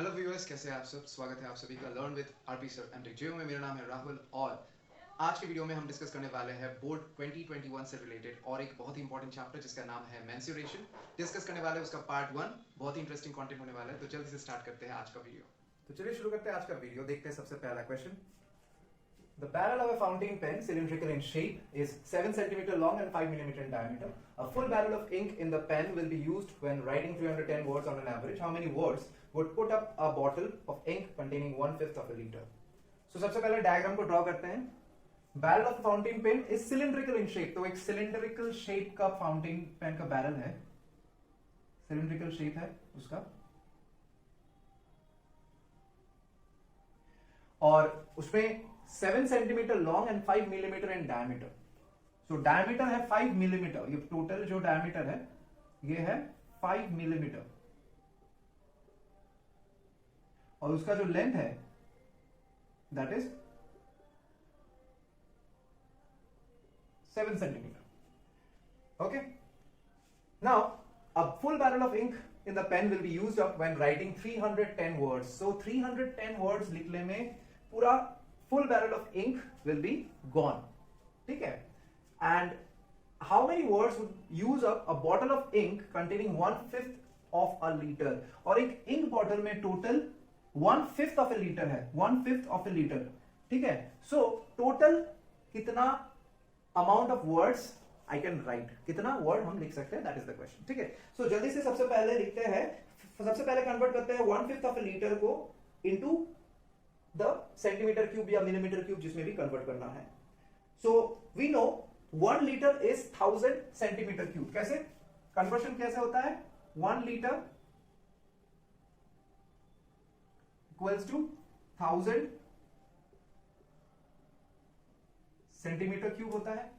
Hello viewers, कैसे हैं आप सब। स्वागत है आप सभी का learn with RP sir and Jio में। मेरा नाम है राहुल और आज के वीडियो में हम डिस्कस करने वाले हैं बोर्ड 2021 से रिलेटेड और एक बहुत ही इंपॉर्टेंट चैप्टर जिसका नाम है मेंसुरेशन। डिस्कस करने वाले हैं उसका पार्ट 1। बहुत ही इंटरेस्टिंग कंटेंट होने वाला है, तो जल्दी से स्टार्ट करते हैं आज का वीडियो। तो चलिए शुरू करते हैं आज का वीडियो। देखते हैं सबसे पहला question. The barrel of a fountain pen, cylindrical in shape, is 7 cm long and 5 mm in diameter. A full barrel of ink in the pen will be used when writing 310 words on an average. How many words would put up a bottle of ink containing 1/5 of a liter? So सबसे पहले diagram को draw करते हैं। Barrel of fountain pen is cylindrical in shape, तो एक cylindrical shape का fountain pen का barrel है, सिलिंड्रिकल शेप है उसका, और उसमें 7 centimetre long and 5 millimetre in diameter. So diameter है 5 मिलीमीटर, ये टोटल जो डायमीटर है ये है 5 मिलीमीटर, और उसका जो लेंथ है that is 7 centimetre. Okay, now a full barrel of ink in the pen will be used up when writing 310 words. So 310 words लिखने में पूरा full barrel of ink will be gone. ठीक है? And how many words would use up a bottle of ink containing 1/5 of a liter? और एक ink bottle में total 1/5 of a liter है, 1/5 of a liter. ठीक है? So total कितना amount of words I can write, कितना word हम लिख सकते हैं, दैट इज द क्वेश्चन। ठीक है, सो जल्दी से सबसे पहले लिखते हैं, सबसे पहले कन्वर्ट करते हैं 1/5 ऑफ ए लीटर को इनटू द सेंटीमीटर क्यूब या मिलीमीटर क्यूब, जिसमें भी कन्वर्ट करना है। So we know 1 litre is 1000 centimetre cube. कैसे कन्वर्शन कैसे होता है? 1 litre equals to 1000 centimetre cube होता है,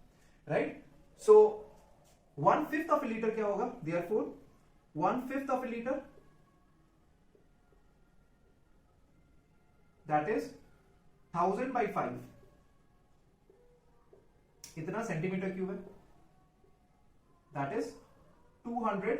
right? So 1/5 of a liter क्या होगा? Therefore 1/5 of a liter that is 1000 by 5 इतना सेंटीमीटर क्यूब है, that is 200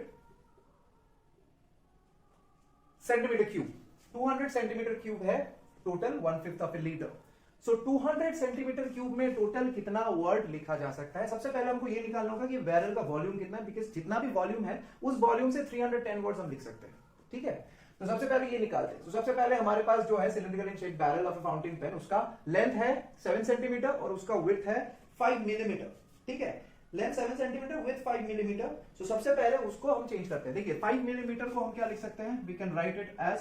centimetre cube. 200 centimetre cube है total 1/5 of a litre. So 200 centimetre cube में total कितना word लिखा जा सकता है? सबसे पहले हमको ये निकालना होगा कि बैरल का वॉल्यूम कितना है, बिकॉज जितना भी वॉल्यूम है उस वॉल्यूम से 310 वर्ड्स हम लिख सकते हैं। ठीक है, तो सबसे पहले ये निकालते हैं। तो सबसे पहले हमारे पास जो है cylindrical in shape barrel of a fountain pen, उसका लेंथ है 7 सेंटीमीटर और उसका विड्थ है 5 मिलीमीटर। ठीक है, लेंथ 7 सेंटीमीटर विथ 5 मिलीमीटर। सो सबसे पहले उसको हम चेंज करते हैं। देखिए 5 मिलीमीटर को हम क्या लिख सकते हैं? We can write it as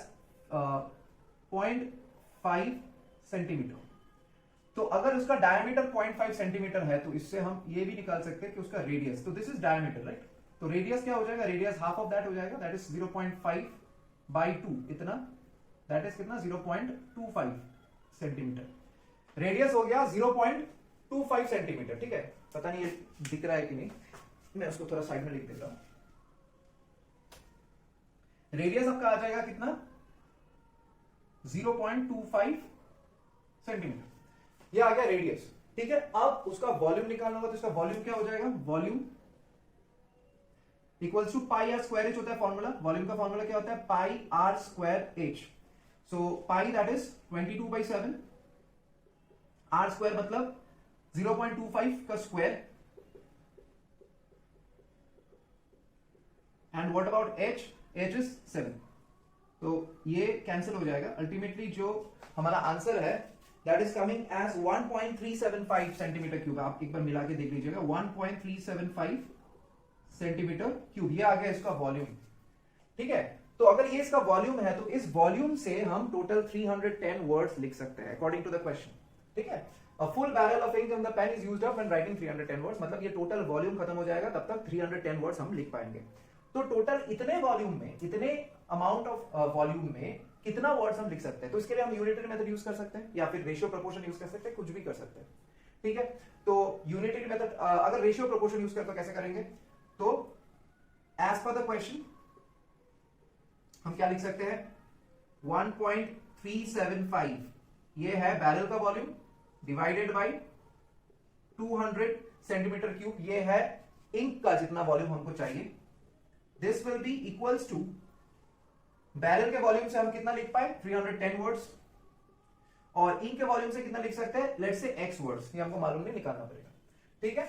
0.5 centimetre. तो अगर उसका डायमीटर 0.5 सेंटीमीटर है तो इससे हम ये भी निकाल सकते हैं कि उसका रेडियस, तो दिस इज डायमीटर, राइट? तो रेडियस क्या हो जाएगा? रेडियस हाफ ऑफ दैट हो जाएगा, दैट इज 0.5 बाई 2, इतना, दैट इज कितना? 0.25 सेंटीमीटर। रेडियस हो गया 0.25 सेंटीमीटर। ठीक है, पता नहीं ये दिख रहा है कि नहीं, मैं उसको थोड़ा साइड में लिख देता हूं। रेडियस आपका आ जाएगा कितना? 0.25 सेंटीमीटर। ये आ गया रेडियस। ठीक है, अब उसका वॉल्यूम निकालना होगा, तो इसका वॉल्यूम क्या हो जाएगा? Volume equals to pi r square h होता है फॉर्मूला। वॉल्यूम का फॉर्मूला क्या होता है? Pi r square h. So pi that is 22/7, r square मतलब 0.25 का square, and what about h? H is 7। तो ये कैंसिल हो जाएगा। अल्टीमेटली जो हमारा आंसर है that is coming as 1.375 centimetre cube. आप एक बार मिला के देख लीजिएगा, 1.375 सेंटीमीटर क्यूब, ये आ गया इसका वॉल्यूम। ठीक है, तो अगर ये इसका वॉल्यूम है तो इस वॉल्यूम से हम टोटल 310 वर्ड्स लिख सकते हैं अकॉर्डिंग टू द क्वेश्चन। ठीक है, a full barrel of ink in the pen is used up when writing 310 words, मतलब ये टोटल वॉल्यूम खत्म हो जाएगा तब तक 310 वर्ड्स हम लिख पाएंगे। तो टोटल इतने वॉल्यूम में, इतने अमाउंट ऑफ वॉल्यूम में कितना वर्ड्स हम लिख सकते हैं? तो इसके लिए हम यूनिटरी मेथड यूज कर सकते हैं या फिर रेशियो प्रोपोर्शन यूज कर सकते हैं, कुछ भी कर सकते हैं। ठीक है, तो यूनिटरी मेथड अगर रेशियो प्रोपोर्शन यूज करते तो कैसे करेंगे? तो एज पर द क्वेश्चन हम क्या लिख सकते हैं? 1.375 ये है बैरल का volume divided by 200 centimetre cube, ये है इंक का जितना वॉल्यूम हमको चाहिए। This will be equals to barrel के वॉल्यूम से हम कितना लिख पाए 310 वर्ड्स, और इंक के वॉल्यूम से कितना लिख सकते हैं, लेट्स से x वर्ड्स, ये हमको मालूम नहीं, निकालना पड़ेगा। ठीक है,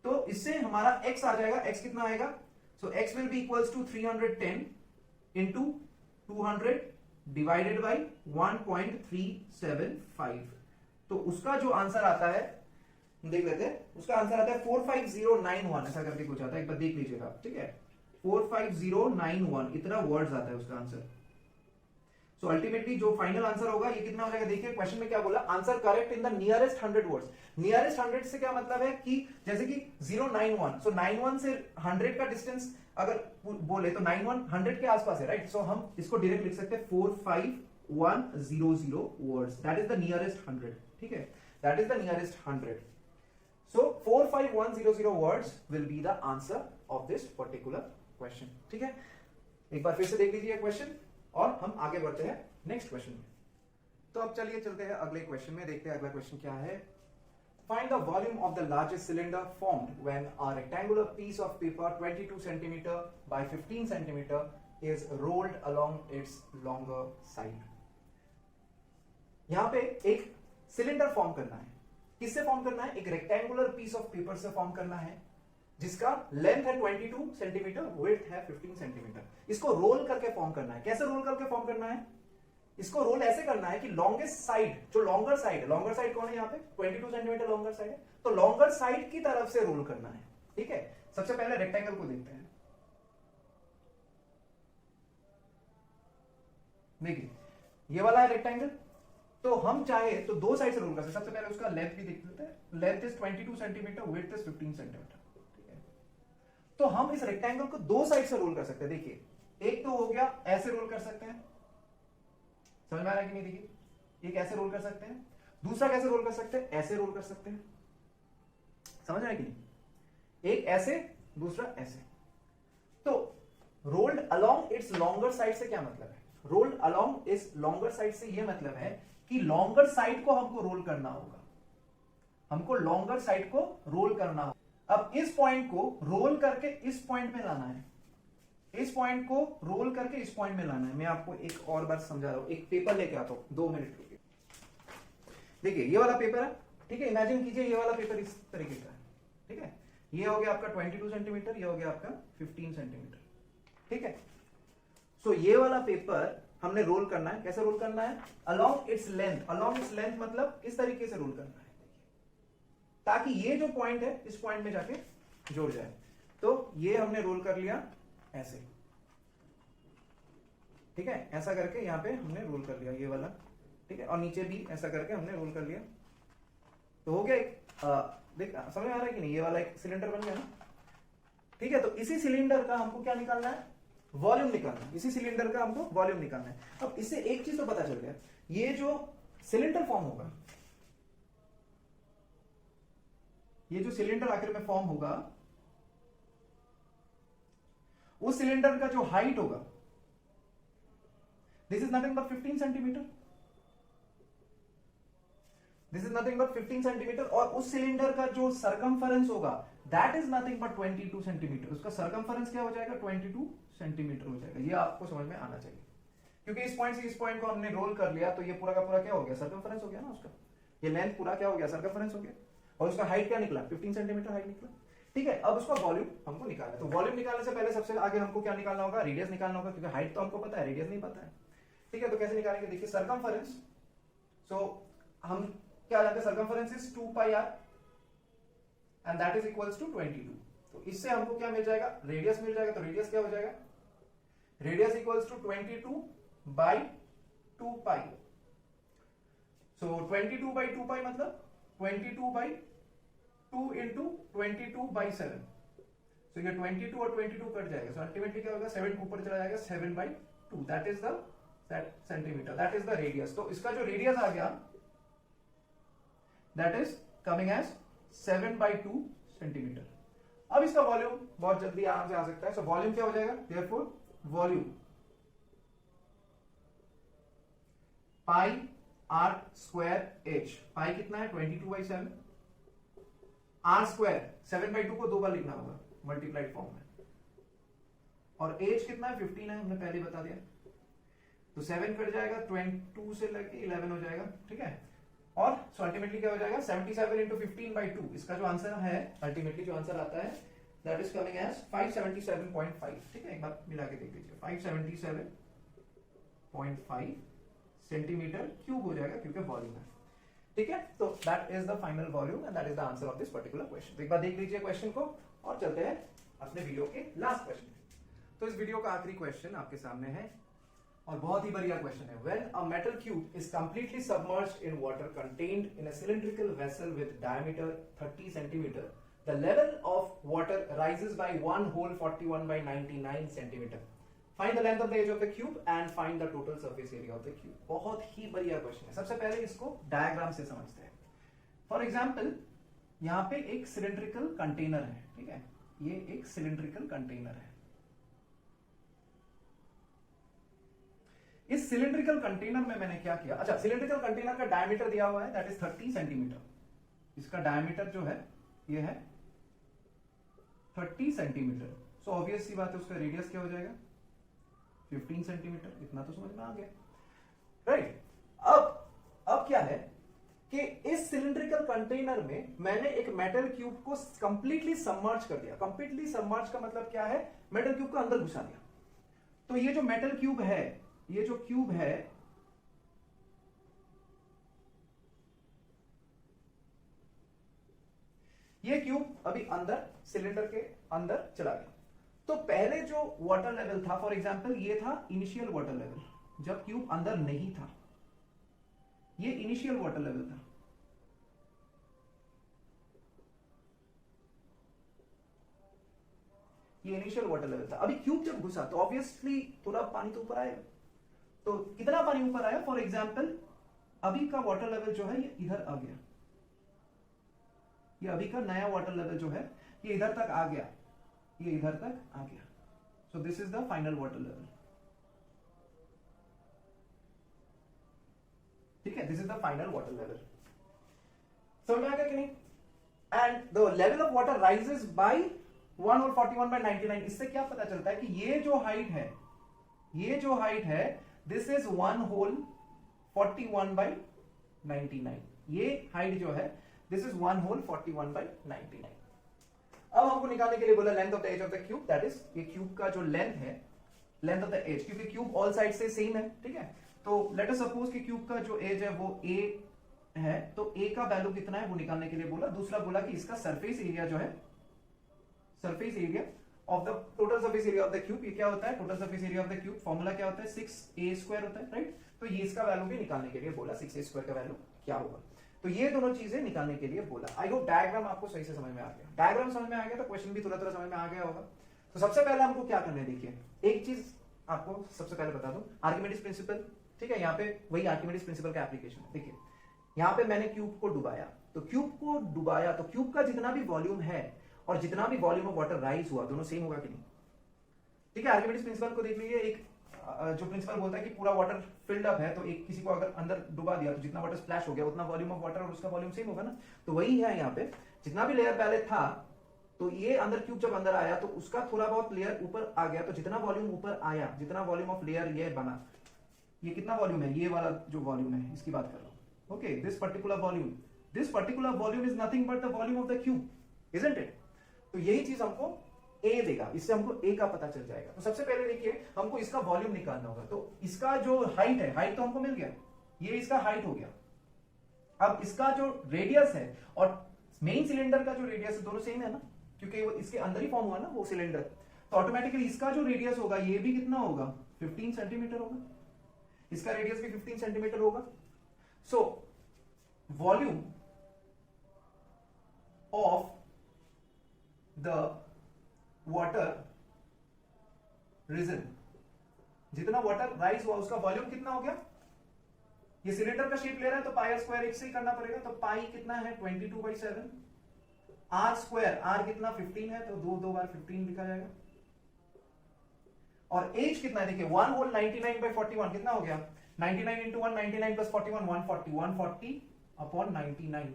तो इससे हमारा x आ जाएगा, x कितना आएगा, so x will be equals to 310 into 200 divided by 1.375। तो उसका जो आंसर आता है देख लेते हैं, उसका आंसर आता है 45091, ऐसा करके कुछ आता है, एक बार देख लीजिएगा। ठीक है, 45091 इतना वर्ड्स आता है उसका आंसर। सो अल्टीमेटली जो फाइनल आंसर होगा ये कितना हो जाएगा, देखिए क्वेश्चन में क्या बोला, answer correct in the nearest 100 words. Nearest 100 से क्या मतलब है कि जैसे कि 091, सो 91 से 100 का डिस्टेंस अगर बोले तो 91 100 के आसपास है, राइट। सो हम इसको डायरेक्ट लिख सकते हैं 45100 words, that is the nearest 100। ठीक है, that is the nearest 100। So 45100 words will be the answer of this particular question. ठीक है, एक बार फिर से देख लीजिए क्वेश्चन और हम आगे बढ़ते हैं नेक्स्ट क्वेश्चन में। तो अब चलिए चलते हैं अगले क्वेश्चन में, देखते हैं अगला क्वेश्चन क्या है। Find the volume of the largest cylinder formed when a rectangular piece of paper 22 cm by 15 cm is rolled along its longer side. यहां पे एक सिलेंडर फॉर्म करना है, किससे फॉर्म करना है, एक रेक्टेंगुलर पीस ऑफ पेपर से फॉर्म करना है जिसका लेंथ है 22 सेंटीमीटर, विड्थ है 15 सेंटीमीटर। इसको रोल करके फॉर्म करना है। कैसे रोल करके फॉर्म करना है, इसको रोल ऐसे करना है कि लॉन्गेस्ट साइड, जो लॉन्गर साइड है, लॉन्गर साइड कौन है यहाँ पे 22 सेंटीमीटर लॉन्गर साइड है, तो लॉन्गर साइड की तरफ से रोल करना है। ठीक है, सबसे पहले रेक्टेंगल को देखते हैं। देखिए ये वाला है रेक्टेंगल, तो हम चाहे तो दो साइड से रोल कर सकते हैं। सबसे पहले उसका लेंथ भी देख लेते हैं, length is 22 centimetre, width is 15 centimetre. ठीक है, तो हम इस रेक्टेंगल को दो साइड से रोल कर सकते हैं। देखिए एक तो हो गया ऐसे रोल कर सकते हैं, समझ में आ रहा है कि नहीं, देखिए एक ऐसे रोल कर सकते हैं, दूसरा कैसे रोल कर सकते हैं, ऐसे रोल कर सकते हैं, समझ रहा है कि नहीं, एक ऐसे दूसरा ऐसे। तो rolled along it's longer side से क्या मतलब है, रोल्ड अलोंग इस लॉन्गर साइड से यह मतलब है कि लॉन्गर साइड को हमको रोल करना होगा, हमको लॉन्गर साइड को रोल करना होगा। अब इस पॉइंट को रोल करके इस पॉइंट में लाना है, इस पॉइंट को रोल करके इस पॉइंट में लाना है। मैं आपको एक और बार समझा रहा हूं, एक पेपर लेके आता हूं, 2 मिनट रुकिए। देखिए ये वाला पेपर है, ठीक है, इमेजिन कीजिए ये वाला पेपर इस तरीके का है। ठीक है, ये हो गया आपका 22 सेंटीमीटर, ये हो गया आपका 15 सेंटीमीटर। ठीक है, सो ये वाला पेपर हमने रोल करना है। कैसे रोल करना है, along its length, along its length मतलब इस तरीके से रोल करना है ताकि ये जो पॉइंट है इस पॉइंट में जाके जुड़ जाए। तो ये हमने रोल कर लिया ऐसे, ठीक है, ऐसा करके यहां पे हमने रोल कर लिया ये वाला। ठीक है, और नीचे भी ऐसा करके हमने रोल कर लिया, तो हो गया एक देख समझ में आ रहा है कि नहीं, ये वाला एक सिलेंडर बन गया ना। ठीक है, तो इसी सिलेंडर का हमको क्या निकालना है, वॉल्यूम निकालना है। इसी सिलेंडर का हमको वॉल्यूम निकालना है। अब इससे एक चीज तो पता चल गया, ये जो सिलेंडर फॉर्म होगा, ये जो सिलेंडर आखिर में फॉर्म होगा, उस सिलेंडर का जो हाइट होगा, this is nothing but 15 centimetre, this is nothing but 15 centimetre. और उस सिलेंडर का जो सरकमफरेंस होगा that is nothing but 22 centimetre. उसका सरकमफरेंस क्या हो जाएगा, 22 सेंटीमीटर हो जाएगा। ये आपको समझ में आना चाहिए, क्योंकि इस पॉइंट से इस पॉइंट को हमने रोल कर लिया, तो ये पूरा का पूरा क्या हो गया, सरकमफरेंस हो गया ना उसका, ये लेंथ पूरा क्या हो गया, सरकमफरेंस हो गया, और उसका हाइट क्या निकला, 15 सेंटीमीटर हाइट निकला। ठीक है, अब उसका वॉल्यूम हमको निकालना है। तो वॉल्यूम निकालने से पहले सबसे आगे हमको क्या निकालना होगा, रेडियस निकालना होगा, क्योंकि हाइट तो हमको पता है, रेडियस नहीं पता है। ठीक है, तो कैसे निकालेंगे, देखिए सरकमफरेंस, सो हम क्या जानते हैं, circumference is 2 pi r and that is equals to 22। तो इससे हमको क्या मिल जाएगा, रेडियस मिल जाएगा। तो रेडियस क्या हो जाएगा, radius equals to 22 by 2 pi. So 22 by 2 pi मतलब 22 बाई 2 इंटू 22 बाई 7। सो ये 22 और 22 कट जाएगा, सो अल्टीमेटली क्या होगा, 7 ऊपर चला जाएगा, 7 by 2, that is the centimetre, that is the radius. तो इसका जो रेडियस आ गया that is coming as 7 by 2 centimetre. अब इसका वॉल्यूम बहुत जल्दी आराम से आ सकता है। सो वॉल्यूम क्या हो जाएगा, देयरफॉर वॉल्यूम पाई r स्क्वायर h, पाई कितना है 22 बाई 7, r स्क्वायर 7 बाई 2 को 2 बार लिखना होगा मल्टीप्लाइड फॉर्म में, और h कितना है 15 है, हमने पहले बता दिया। तो 7 कट जाएगा, 22 से लेके 11 हो जाएगा, ठीक है। और सो अल्टीमेटली क्या हो जाएगा 77 इंटू 15/2, इसका जो आंसर है अल्टीमेटली जो आंसर आता है दैट इज कमिंग एज 577.5, ठीक है। एक बार मिला के देख लीजिए, 577.5 सेंटीमीटर क्यूब हो जाएगा क्योंकि वॉल्यूम है, ठीक है। तो that is the final volume and that is the answer of this particular question. तो एक बार देख लीजिए क्वेश्चन को और चलते हैं अपने वीडियो के लास्ट क्वेश्चन। तो इस वीडियो का आखिरी क्वेश्चन आपके सामने है और बहुत ही बढ़िया क्वेश्चन है। When a metal cube is completely submerged in water contained in a cylindrical vessel with diameter 30 centimetre, the level of water rises by 1 whole 41/99 centimetre. Find the length of the edge of the cube and find the total surface area of the cube. बहुत ही बढ़िया question है। सबसे पहले इसको diagram से समझते हैं। फॉर एग्जाम्पल यहां पे एक सिलिंड्रिकल कंटेनर है, ठीक है, ये एक सिलिंड्रिकल कंटेनर है। इस सिलिंड्रिकल कंटेनर में मैंने क्या किया, अच्छा सिलिंड्रिकल कंटेनर का डायमीटर दिया हुआ है दैट इज 30 सेंटीमीटर। इसका डायमीटर जो है ये है 30 सेंटीमीटर। सो ऑब्वियस सी बात है उसका रेडियस क्या हो जाएगा 15 सेंटीमीटर। इतना तो समझ में आ गया, राइट। अब क्या है कि इस सिलिंड्रिकल कंटेनर में मैंने एक मेटल क्यूब को कंप्लीटली सबमर्ज कर दिया। कंप्लीटली सबमर्ज का मतलब क्या है, मेटल क्यूब को अंदर घुसा दिया। तो ये जो मेटल क्यूब है, ये जो क्यूब है ये क्यूब अभी अंदर सिलेंडर के अंदर चला गया। तो पहले जो वाटर लेवल था, फॉर एग्जांपल ये था इनिशियल वाटर लेवल जब क्यूब अंदर नहीं था, ये इनिशियल वाटर लेवल था। ये इनिशियल वाटर लेवल था। अभी क्यूब जब घुसा तो ऑब्वियसली थोड़ा पानी तो ऊपर आएगा। तो कितना पानी ऊपर आया, फॉर एग्जाम्पल अभी का वाटर लेवल जो है ये इधर आ गया, ये अभी का नया वाटर लेवल जो है ये इधर तक आ गया, ये इधर तक आ गया। So this is the final water level, ठीक है, this is the final water level. समझ में आ गया कि नहीं। And the level of water rises by 1 और 41/99। इससे क्या पता चलता है कि ये जो हाइट है, ये जो हाइट है दिस इज 1 होल 41/99। ये हाइट जो है दिस इज 1 होल 41/99। अब हमको निकालने के लिए बोला length of the edge of the cube, that is ये क्यूब का जो लेंथ है, लेंथ ऑफ द एज, क्योंकि क्यूब ऑल साइड से सेम है, ठीक है। तो लेट अस सपोज कि क्यूब का जो एज है वो a है, तो a का वैल्यू कितना है वो निकालने के लिए बोला। दूसरा बोला कि इसका सरफेस एरिया जो है, surface area of the total surface area of the cube, ये क्या होता है total surface area of the cube, formula क्या होता है 6a² होता है, राइट। तो ये इसका वैल्यू भी निकालने के लिए बोला 6a² का वैल्यू क्या होगा। तो ये दोनों चीजें निकालने के लिए बोला। आई होप डायग्राम आपको सही से समझ में आ गया। डायग्राम समझ में आ गया तो क्वेश्चन भी थोड़ा थोड़ा समझ में आ गया होगा। तो सबसे पहले हमको क्या करना है, देखिए एक चीज आपको सबसे पहले बता दूं, आर्किमिडीज प्रिंसिपल, ठीक है। यहाँ पे वही आर्किमिडीज प्रिंसिपल का एप्लीकेशन है। देखिए यहाँ पे मैंने क्यूब को डुबाया, तो क्यूब को डुबाया तो क्यूब का जितना भी वॉल्यूम है और जितना भी वॉल्यूम ऑफ वाटर राइज हुआ दोनों सेम होगा कि नहीं, ठीक है। आर्किमिडीज प्रिंसिपल को देख लीजिए, एक जो प्रिंसिपल बोलता है कि पूरा वाटर फिल्ड अप है तो एक किसी को अगर अंदर डुबा दिया तो जितना वाटर स्प्लैश हो गया उतना वॉल्यूम ऑफ वाटर और उसका वॉल्यूम सेम होगा ना। तो वही है यहाँ पे, जितना भी लेयर पहले था तो ये अंदर क्यूब जब अंदर आया तो उसका थोड़ा बहुत लेयर ऊपर आ गया, तो जितना वॉल्यूम ऊपर आया, जितना वॉल्यूम ऑफ लेयर ये बना, ये कितना वॉल्यूम है, ये वाला जो वॉल्यूम है इसकी बात कर रहा हूं, okay. This particular volume is nothing but the volume of the cube, isn't it. तो यही चीज हमको A देगा, इससे हमको A का पता चल जाएगा। तो सबसे पहले देखिए हमको इसका वॉल्यूम निकालना होगा। तो इसका जो हाइट है, हाइट तो हमको मिल गया, ये इसका हाइट हो गया। अब इसका जो रेडियस है और मेन सिलेंडर का जो रेडियस है दोनों सेम है ना, क्योंकि वो इसके अंदर ही फॉर्म हुआ ना वो सिलेंडर। तो ऑटोमेटिकली इसका जो रेडियस होगा ये भी कितना होगा 15 सेंटीमीटर होगा, इसका रेडियस भी 15 सेंटीमीटर होगा। So volume of the water region, जितना वाटर राइज हुआ उसका वॉल्यूम कितना हो गया। ये सिलेंडर का शेप ले रहा है तो पाई स्क्वायर एक से ही करना पड़ेगा, तो पाई कितना है 22/7, आर स्क्वायर, आर कितना 15 है तो 2 बार 15 लिखा जाएगा। और एज कितना है देखिए 1 होल 99/41 कितना हो गया 99 इंटू 1 99 प्लस 41 140/99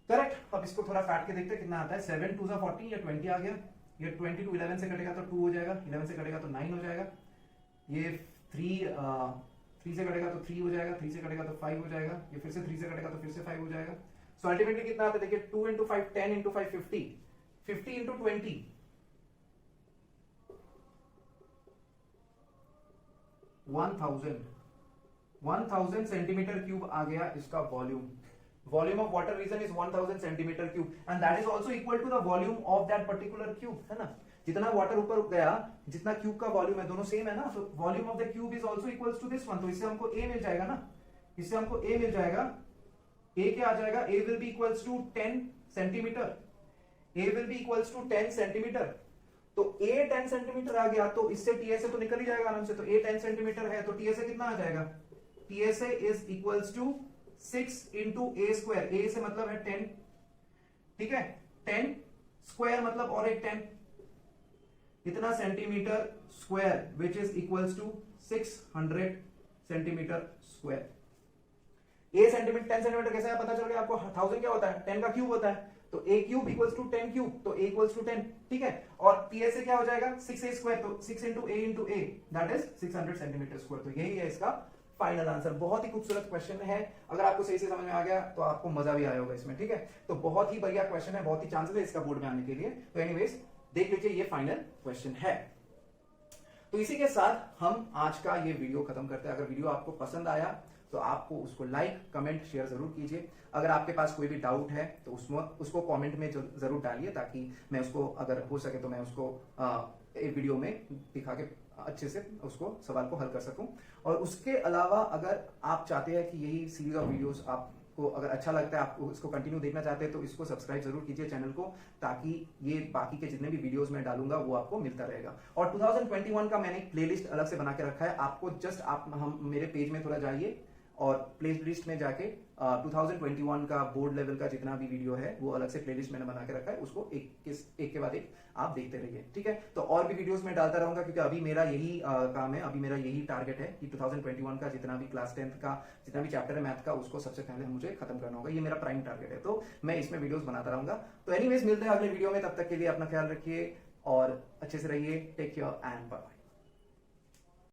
करेक्ट। अब इसको थोड़ा काट के देखते हैं कितना आता है, 7 2 40, ये 20 आ गया, ये 20 टू 11 से कटेगा तो 2 हो जाएगा, 11 से कटेगा तो 9 हो जाएगा, ये 3 से कटेगा तो 3 हो जाएगा, 3 से कटेगा तो 5 हो जाएगा, ये फिर से 3 से कटेगा तो फिर से 5 हो जाएगा। सो अल्टीमेटली कितना आता है देखिए, 2 into 5 10 into 5 50, 50 into 20 1000 centimetre cube आ गया इसका volume. Volume of water region is 1000 centimetre cube and that is also equal to the volume of that particular cube, है ना। जितना वाटर ऊपर गया, जितना क्यूब का वॉल्यूम है, दोनों सेम है ना, तो volume of the cube is also equals to this one. तो इससे हमको ए मिल जाएगा ना, इससे हमको ए मिल जाएगा। ए क्या आ जाएगा, a will be equals to 10 centimetre, a will be equals to 10 centimetre. तो ए 10 सेंटीमीटर आ गया तो इससे टीएसए तो निकल ही जाएगा आराम से। तो ए 10 सेंटीमीटर है तो टीएसए कितना आ जाएगा, TSA is equals to 6 into a square. A से मतलब है 10, ठीक है, 10 स्क्वायर मतलब और एक 10, इतना centimetre square which is equals to 600 centimetre square. A centimetre 10 centimetre कैसे है पता चल गया आपको। 1000 क्या होता है, 10 का क्यूब होता है, तो ए क्यूब इक्वल्स टू 10 क्यूब, तो ए इक्वल्स टू 10, ठीक है। और टीएसए क्या हो जाएगा, 6a स्क्वायर, तो 6 into A that is 600 centimetre square. तो यही है इसका फाइनल आंसर। बहुत ही खूबसूरत क्वेश्चन है, अगर आपको सही से समझ में आ गया तो आपको मजा भी आया होगा इसमें, ठीक है। तो बहुत ही बढ़िया क्वेश्चन है, बहुत ही चांसेस है इसका बोर्ड में आने के लिए। तो एनीवेज देख लीजिए, ये फाइनल क्वेश्चन है। तो इसी के साथ हम आज का ये वीडियो खत्म करते हैं। अगर वीडियो आपको पसंद आया तो आपको उसको लाइक कमेंट शेयर जरूर कीजिए। अगर आपके पास कोई भी डाउट है तो उसको कमेंट में जरूर डालिए, ताकि मैं उसको, अगर हो सके तो मैं उसको एक वीडियो में दिखा के अच्छे से उसको सवाल को हल कर सकूं। और उसके अलावा अगर आप चाहते हैं कि यही सीरीज ऑफ वीडियोस आपको अगर अच्छा लगता है, आपको इसको कंटिन्यू देखना चाहते हैं, तो इसको सब्सक्राइब जरूर कीजिए चैनल को, ताकि ये बाकी के जितने भी वीडियोस मैं डालूंगा वो आपको मिलता रहेगा। और 2021 का मैंने एक प्लेलिस्ट अलग से बना के रखा है, आपको जस्ट हम मेरे पेज में थोड़ा जाइए और प्लेलिस्ट में जाके 2021 का बोर्ड लेवल का जितना भी वीडियो है वो अलग से प्लेलिस्ट मैंने बना के रखा है, उसको एक के बाद एक आप देखते रहिए, ठीक है। तो और भी वीडियोस मैं डालता रहूंगा, क्योंकि अभी मेरा यही काम है, अभी मेरा यही टारगेट है कि 2021 का जितना भी क्लास 10th का जितना भी चैप्टर है मैथ का, उसको सबसे पहले मुझे खत्म करना होगा। ये मेरा प्राइम टारगेट है, तो मैं इसमें वीडियोस बनाता रहूंगा। तो एनीवेज मिलते हैं अगले वीडियो में, तब तक के लिए अपना ख्याल रखिए और अच्छे से रहिए। Take care and bye.